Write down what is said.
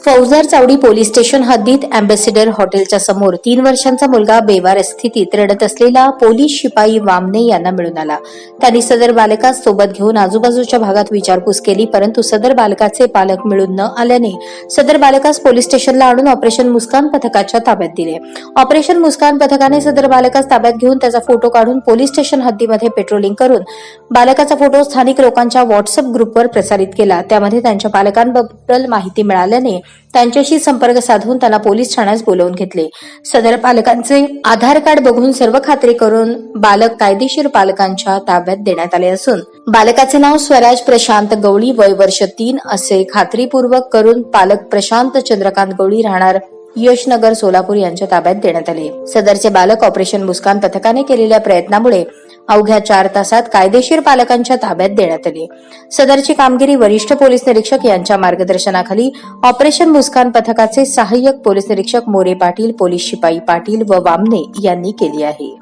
फौजदार चावडी police station हद्दीत ambassador हॉटेलच्या समोर 3 वर्षांचा मुलगा बेवार स्थितीत रडत असलेला पोलीस शिपाई वामने यांना मिळून आला. त्यांनी सदर बालकास सोबत घेऊन आजूबाजूच्या भागात विचारपूस केली, परंतु सदर बालकाचे पालक मिळून न आल्याने सदर बालकास पोलीस स्टेशनला आणून ऑपरेशन मुस्कान पथकाच्या ताब्यात दिले. ऑपरेशन मुस्कान पथकाने सदर बालकास ताब्यात घेऊन त्याचा फोटो काढून पोलीस स्टेशन हद्दीमध्ये पेट्रोलिंग करून बालकाचा फोटो स्थानिक लोकांच्या व्हॉट्सअप ग्रुपवर प्रसारित केला. त्यामध्ये त्यांच्या पालकांबद्दल माहिती मिळाल्याने त्यांच्याशी संपर्क साधून त्यांना पोलीस ठाण्यास बोलावून घेतले. सदर पालकांचे आधार कार्ड बघून सर्व खात्री करून बालक कायदेशीर पालकांच्या ताब्यात देण्यात आले असून बालकाचे नाव स्वराज प्रशांत गवळी, वय वर्ष 3 असे खात्रीपूर्वक करून पालक प्रशांत चंद्रकांत गवळी, राहणार यशनगर, सोलापूर यांच्या ताब्यात देण्यात आले. सदरचे बालक ऑपरेशन मुस्कान पथकाने केलेल्या प्रयत्नामुळे अवघ्या 4 तासात कायदेशीर पालकांच्या ताब्यात देण्यात आले. सदरची कामगिरी वरिष्ठ पोलीस निरीक्षक यांच्या मार्गदर्शनाखाली ऑपरेशन मुस्कान पथकाचे सहाय्यक पोलीस निरीक्षक मोरे पाटील, पोलीस शिपाई पाटील व वामने यांनी केली आहे.